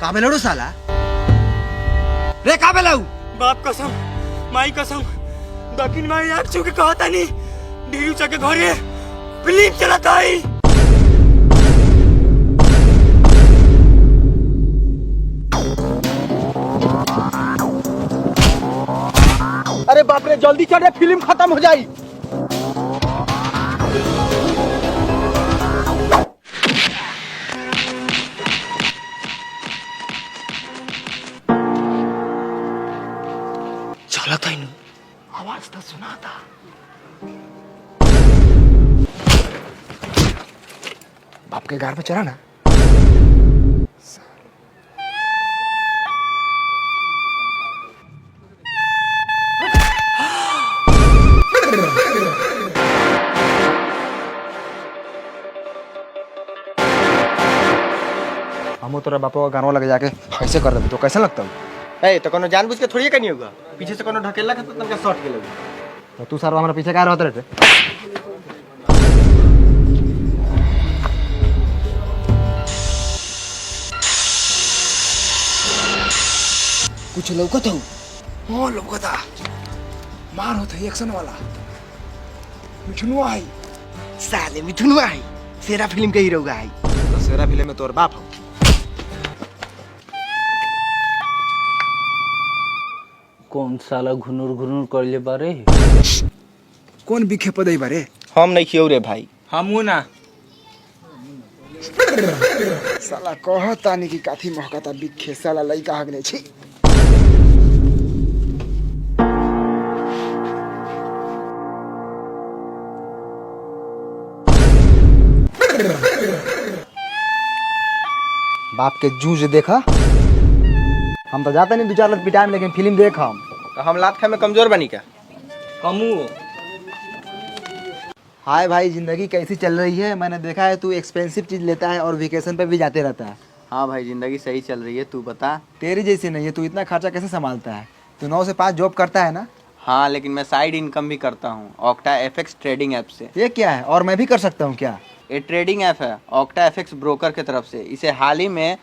का बेलड़ू साला रे का बेलऊ बाप कसम माई कसम दक्षिण माई आग छू के कहता नहीं ढेरू चके घरे फिल्म चलाता है। अरे बाप रे जल्दी चढ़े फिल्म खत्म हो जाई। चला था इन आवाज तो सुना था। बाप के घर पे चला ना। हम तोरा बापा का गानवा लगे जाके ऐसे कर दे तो कैसा लगता है? तो कोनो जानबूझ के थोड़ी नहीं होगा, पीछे से कोनो ढकेला के तो तनका शॉट के लगे। तो तू सारा हमारा पीछे क्या रहता रे? कुछ लौकत हो? हाँ लौकता। मार होता है एक्शन वाला। मिठुनुआ है। साले मिठुनुआ है। सेरा फिल्म के हीरो का है। तो सेरा फिल्म में तोर बाप हो। कौन साला घुनुर घुनुर कर ले बारे? कौन बिखे पदई बारे? हम नहीं खियो रे भाई। हमू ना। साला कहता नहीं कि काथी महकता बिखे साला लइका हगने छी। बाप के जूझ देखा? हम तो जाते नहीं दो चार लोग पिटाए में, लेकिन फिल्म देखा हम। तो हम लात खाए में कमजोर बनी क्या? हमू। हाय भाई, जिंदगी कैसी चल रही है? मैंने देखा है तू एक्सपेंसिव चीज लेता है और वेकेशन पे भी जाते रहता है। हाँ भाई जिंदगी सही चल रही है, तू बता। तेरी जैसी नहीं है, तू इतना खर्चा कैसे संभालता है? तू 9 से 5 जॉब करता है ना? हाँ लेकिन मैं साइड इनकम भी करता हूँ ऑक्टा एफएक्स ट्रेडिंग ऐप से। ये क्या है? और मैं भी कर सकता हूँ क्या? ये ट्रेडिंग ऐप है ऑक्टा एफएक्स ब्रोकर की तरफ से। इसे हाल ही में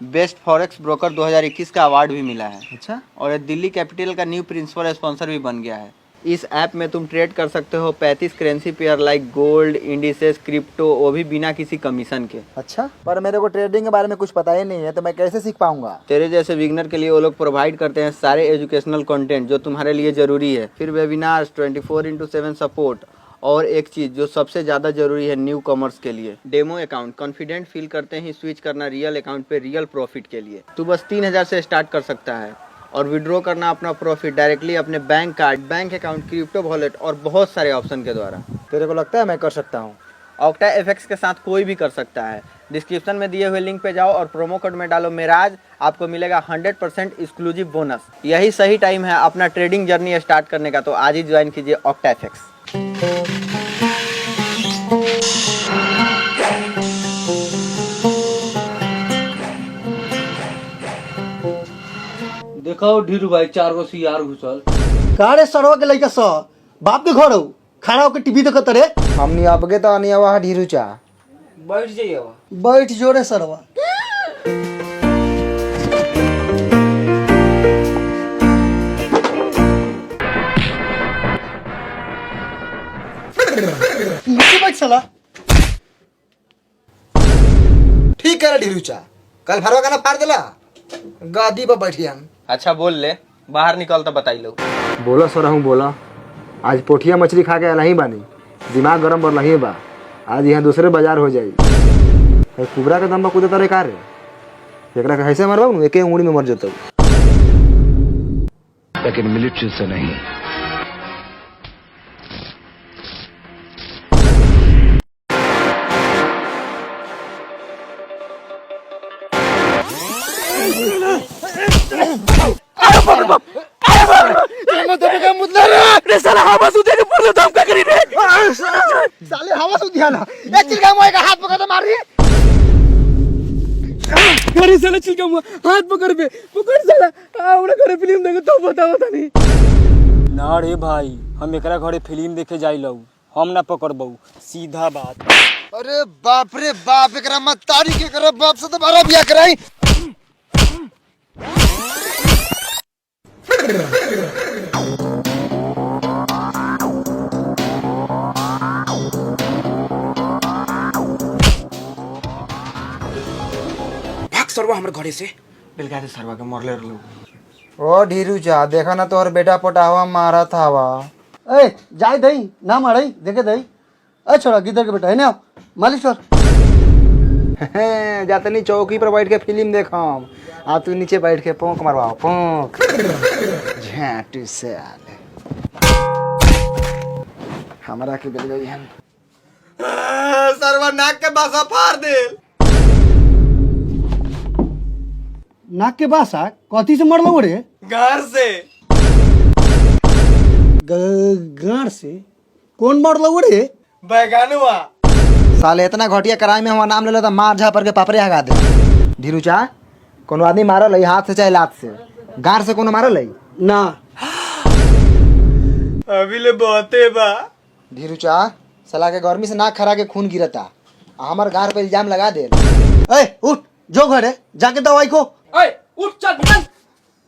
बेस्ट फॉरेक्स ब्रोकर 2021 का अवार्ड भी मिला है। अच्छा। और ये दिल्ली कैपिटल का न्यू प्रिंसिपल स्पॉन्सर भी बन गया है। इस ऐप में तुम ट्रेड कर सकते हो 35 करेंसी पेयर लाइक गोल्ड, इंडिसेस, क्रिप्टो, वो भी बिना किसी कमीशन के। अच्छा, पर मेरे को ट्रेडिंग के बारे में कुछ पता ही नहीं है, तो मैं कैसे सीख पाऊंगा? तेरे जैसे बिगनर के लिए वो लोग प्रोवाइड करते हैं सारे एजुकेशनल कंटेंट जो तुम्हारे लिए जरूरी है, फिर वेबिनार्स, 24/7 सपोर्ट, और एक चीज जो सबसे ज्यादा जरूरी है न्यू कॉमर्स के लिए, डेमो अकाउंट। कॉन्फिडेंट फील करते ही स्विच करना रियल अकाउंट पे रियल प्रॉफिट के लिए। तू बस 3000 से स्टार्ट कर सकता है और विड्रॉ करना अपना प्रॉफिट डायरेक्टली अपने bank card, bank account, crypto wallet और बहुत सारे ऑप्शन के द्वारा। तेरे को लगता है मैं कर सकता हूँ? ऑक्टा एफएक्स के साथ कोई भी कर सकता है। डिस्क्रिप्शन में दिए हुए लिंक पे जाओ और प्रोमो कोड में डालो मेराज, आपको मिलेगा 100% एक्सक्लूसिव बोनस। यही सही टाइम है अपना ट्रेडिंग जर्नी स्टार्ट करने का, तो आज ही ज्वाइन कीजिए ऑक्टा एफएक्स। देखो ढीरू भाई 4 गो सियार घुसल। कारे सरवा के लइका स बाप के घर हो खड़ा होके टीवी देखत रे। हमनी आपके तो नहीं आवा ढीरू चा। बैठ जाइए। बैठ जोरे सरवा। नीचे बैठ साला। ठीक है ढीरू चा, कल भरवा का ना पार देला गादी पर बैठी हम। अच्छा बोल ले, बाहर निकल तो बताई लो। बोला सर हूँ बोला, आज पोठिया मछली खा के नहीं बानी, दिमाग गरम पर नहीं बा। आज यहाँ दूसरे बाजार हो जाई। कुबरा के दम पर कूदे तारे कार एकरा कैसे मरबा नु? एक उंगली में मर जतौ। लेकिन मिलिट्री से नहीं। साले हवा सुधिया ना ए चिलका मोए का हाथ पकड़ के मार रही। अरे साला चिलका मुआ हाथ पकड़ बे, पकड़ साला। हमरा घरे फिल्म देखे तो बता नहीं। ना रे भाई, हम एकरा घरे फिल्म देखे जाइलौ, हम ना पकड़बौ, सीधा बात। अरे बाप रे बाप, एकरा मत तारी के करे बाप से तो बारा बियाह कराई। भाग सरवा हमर घरे से। बेलगा दे सरवा के मरले रहलो। ओ ढीरू जा देखा ना तोहर बेटा पटावा मारा था वा। ए जाए दई ना मारई देखे दई। ए छोड़ा गिदर के बेटा है ना मालिश कर। जातनी चौकी पर बैठ के फिल्म देखम आ तू नीचे बैठ के पोंक मरवा पोंक झाटू से आले हमरा के बेल गई हम सरवा नाक के बासा फाड़ दे। नाक के बासा कथी से मरलो रे? घर से। गाड़ से कौन मरलो रे? बैगानुआ। साले इतना घटिया कराई में हमारा नाम ले लेता मार झापर के पापड़े हगा दे। धीरू चा कोनो आदमी मारल है हाथ से चाहे लात से गार से कोनो मारल है ना अभी ले बहुते बा। धीरू चा सला के गर्मी से नाक खरा के खून गिरता हमार गार पे इल्जाम लगा दे। ए उठ जो घरे जाके दवाई को। ओए उठ चल निकल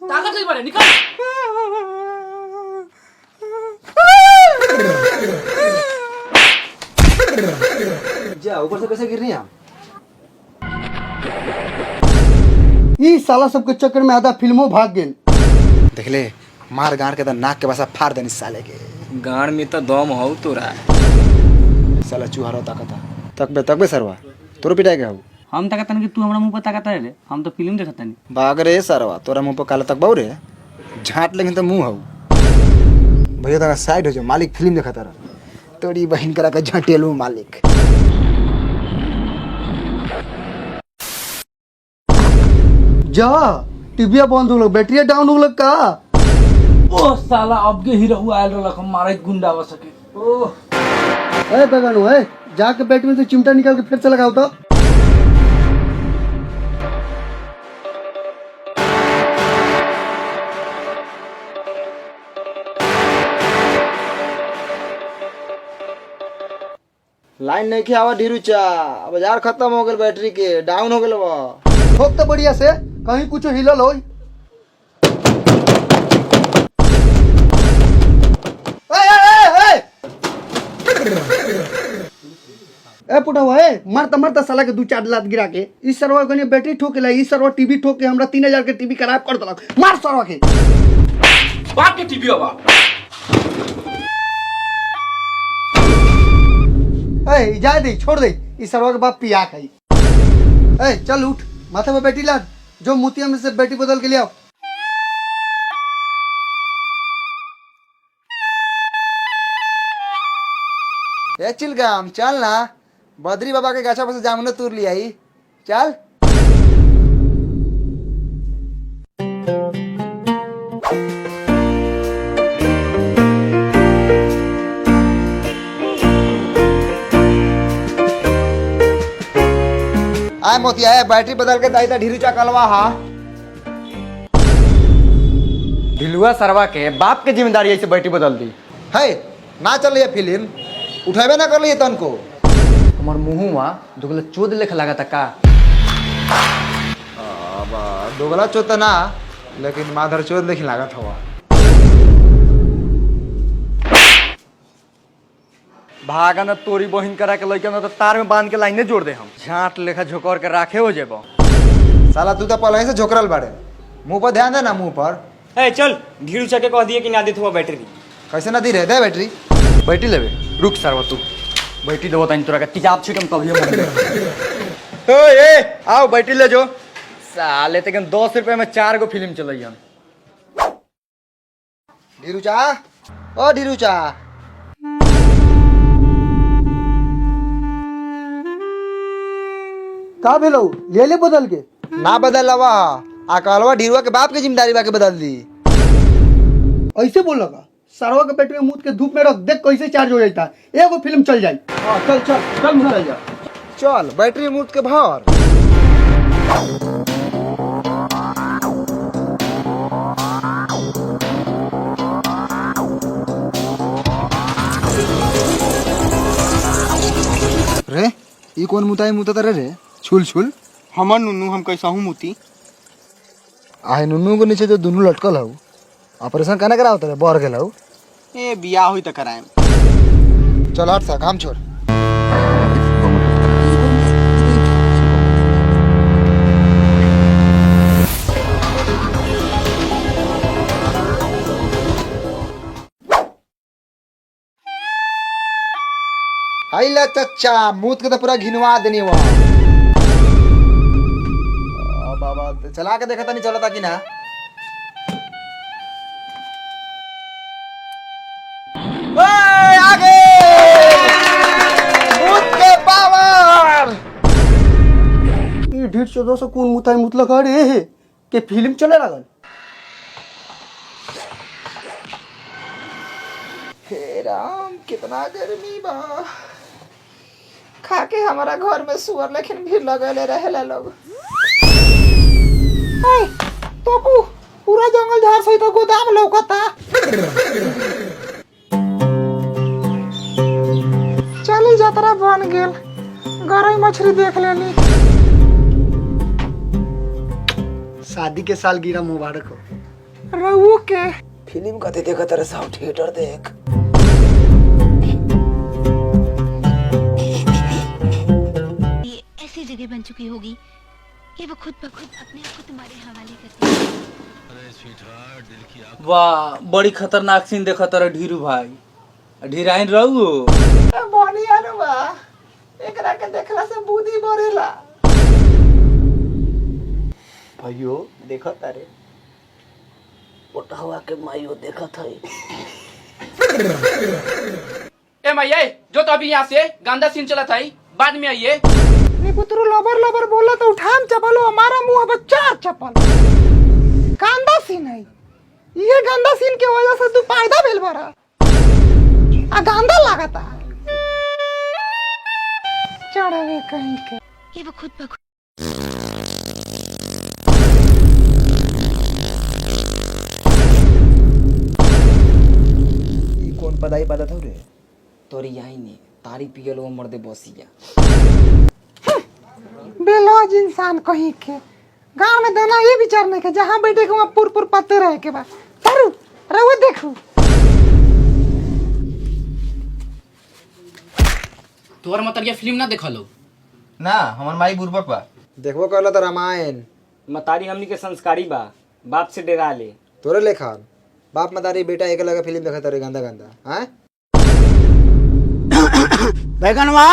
ताकत नहीं पड़े निकल। जा ऊपर से कैसे गिर रही है? ई साला सबके चक्कर में आधा फिल्मों भाग गेल। देख ले मार गार के तो नाक के बसा फाड़ देनी साले के। गाड़ में तो दम हो तोरा। साला चूहारो ताकता तकबे सरवा तोरो पिटाई के हऊ। हम ताकतन कि तू हमरा मुंह पर ताकत रे। हम तो फिल्म देखत नहीं। भाग रे सरवा तोरा मुंह पर काला तक बहु रे झाट लेकिन तो मुंह हऊ। भैया तक साइड हो जाओ मालिक फिल्म देखता रहा तोरी बहन करा के झटेलू मालिक। जा टीवी बंद हो गलो बैटरी डाउन हो गलो का? ओ साला अब के हीरो आयल रहलक हम मारे गुंडा हो सके। ओ ए बगानो है जाके बैटरी में से चिमटा निकाल के फिर से लगाओ तो। लाइन नहीं आवा ढीरू चा बाजार खत्म हो गल बैटरी के डाउन हो गल बा। ठोक तो बढ़िया से कहीं कुछ हिलल हो। ए पुटवा ए मरता मरता साला के दू चार लात गिरा के इस सरवा के बैटरी ठोकेला इस सरवा टीवी ठोक के हमरा 3000 के टीवी खराब कर देलक। मार सरवा के बाप के टीवी होबा। ए जाए दे छोड़ दे इस सरवा के बाप पिया खाई। ए चल उठ माथे पे बैटरी लाद जो मोतिया में से बैटरी बदल के ले आओ। ए चिलगाम चल ना बद्री बाबा के गाछा पर से जामुन तोड़ लिया ही चल। आए मोतिया है बैटरी बदल के दाई ढीरू चा कलवा हा। ढिलुआ सरवा के बाप के जिम्मेदारी ऐसे बैटरी बदल दी है ना चल रही फिल्म उठेबे ना कर लिए तन को। हमार मुंहुआ दुगला चोद लेख लगा था का। दोगला चोत ना लेकिन माधर चोत लेकिन लागत हवा। भागा न तोरी बहिन करा के लइका न तो तार में बांध के लाइने जोड़ दे हम झाट लेखा झोकर के राखे हो जेबो। साला तू तो पहले से झोकरल बाड़े मुंह पर ध्यान दे ना मुंह पर। ए चल ढीरू चके कह दिए कि ना देत हुआ बैटरी। कैसे ना दी रहे दे बैटरी बैठी लेबे रुक सरवा तू बैठी देबो तनी तोरा के तिजाब छिटम तभी हम। ए आओ बैठी ले जो साले तक 10 रुपए में 4 गो फिल्म चलई हम। ढीरू चा ओ ढीरू चा का भेलो ले ले बदल के ना बदल लवा आ कहलवा ढीरुआ के बाप के जिम्मेदारी बा के बदल दी। ऐसे बोल लगा सरवा के बैटरी में मुद के धूप में रख देख कैसे चार्ज हो जाता है एगो फिल्म चल जाए। हाँ चल चल चल चल जा चल बैटरी मुद के भर। रे ये कौन मुताई मुता रे छुल छुल हमर नुनू हम कैसा हूं मुती। आहे नुनू के नीचे जो दोनों लटकल हऊ ऑपरेशन कहना करा होता है बढ़ गया हूँ। ए बियाह हुई तो कराए। चल हट सा काम छोड़। हाई ला चच्चा मूत के तो पूरा घिनवा देनी वहाँ। बाबा चला के देखा था नहीं चला था कि ना। आगे मूत के पावर। ये 150 से कौन मुताई मुतलक रे के फिल्म चले लागल। हे राम कितना गर्मी बा। खाके हमारा घर में सुअर लेकिन भीड़ लगले रहेला लोग। तो पूरा जंगल झाड़ सहित तो गोदाम लौकता। चली जात्रा बन गेल गरई मछली देख लेनी। शादी के साल गिरा मुबारक हो। रहू के फिल्म कते देखा तेरे साउथ थिएटर देख। ये ऐसी जगह बन चुकी होगी कि वो खुद ब खुद अपने आप को तुम्हारे हवाले करती है। वाह बड़ी खतरनाक सीन देखा तारा ढीरू भाई। ढीराइन रहू बढ़िया नु बा। एकरा के देखला से बुद्धि बढ़ेला। भाइयों देखा तारे पोटहवा के माइयो देखा था। ए मैया जो तो अभी यहाँ से गंदा सीन चला था बाद में आइए। नी पुत्रु लबर लबर बोला तो उठाम चपलो हमारा मुंह बच्चा चपल। गंदा सीन है ये। गंदा सीन के वजह से तू फायदा भेल बरा आ गंदा लागता। चढ़ावे कहीं के ये वो खुद ब खुद कौन पदाई पता था रे तोरी यही नहीं तारी पियल वो मर्दे बसिया। बेलौज इंसान कहीं के गांव में दाना ये विचार नहीं के जहाँ बैठे के वहाँ पुर पत्ते रहे के बाद तारू रहो देखू। तोहर मतलब ये फिल्म ना देखा लो ना हमार माई बुर्बक बा। देखबो कहला तो रामायण मतारी हमनी के संस्कारी बा। बाप से डरा ले। तोरे लेखा बाप मतारी बेटा एक लगा फिल्म देखा तारे गंदा गंदा हैं। बैगनवा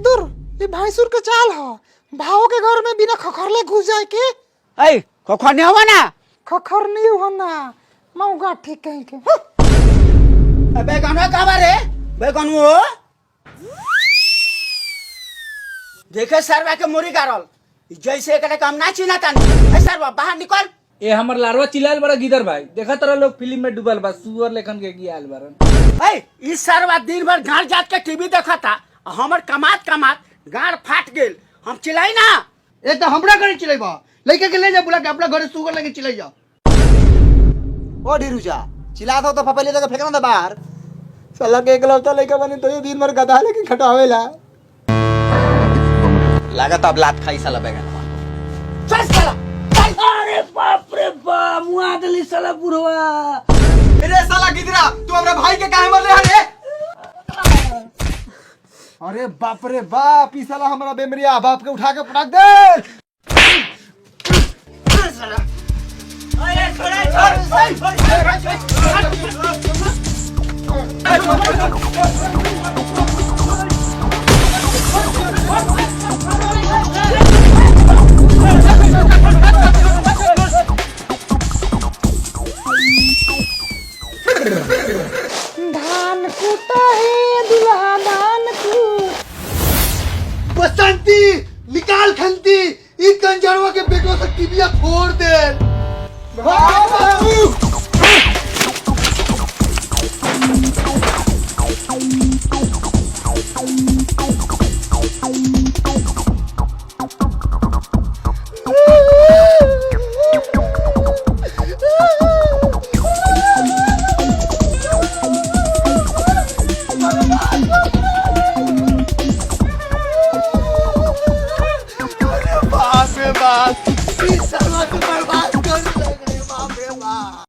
दूर ये भैंसुर के चाल हो। भाव के घर में बिना खखरले घुस जाए के। ए खोखा नहीं होगा ना। खखर नहीं हो ना मौगा ठीक कहीं के। बैगनवा कहाँ रे बैगनवो देखे सरवा के मुरी गारल जैसे एकरे काम ना चिन्हा तानी। सरवा बाहर निकल। ए हमर लारवा चिल्लाल बड़ा गिदर भाई। देखा तारा लोग फिल्म में डूबल बा सुअर लेखन के गियाल बरन। ए इस सरवा दिन भर घर जात के टीवी देखा था। हमर कमात कमात गाड़ फाट गेल। हम चिल्लाई ना। ए तो हमरा घर चिल्लाइबा लइका के ले जा बुला के अपना घर सुगर लेके चिल्लाई जा। ओ ढीरुजा चिल्ला दो तो फपले जगह फेंकना था बाहर। साला के एकलौता लइका बनी तो ये दिन भर गधा लेके खटावेला। लागत अब लात खाई साला बैगन। चल साला अरे बाप रे बाप मुआ दली साला बुढ़वा। अरे साला गिदरा तू हमरा भाई के काहे मरले रे। अरे बाप रे बाप ई साला हमरा बेमरिया बाप के उठा के पटक दे। साला अरे छोड़ धान कूटा है दुल्हा धान कूट। बसंती निकाल खंती ई कंजरवा के बेटवा से टिबिया फोड़ दे। बाप रे बाप बा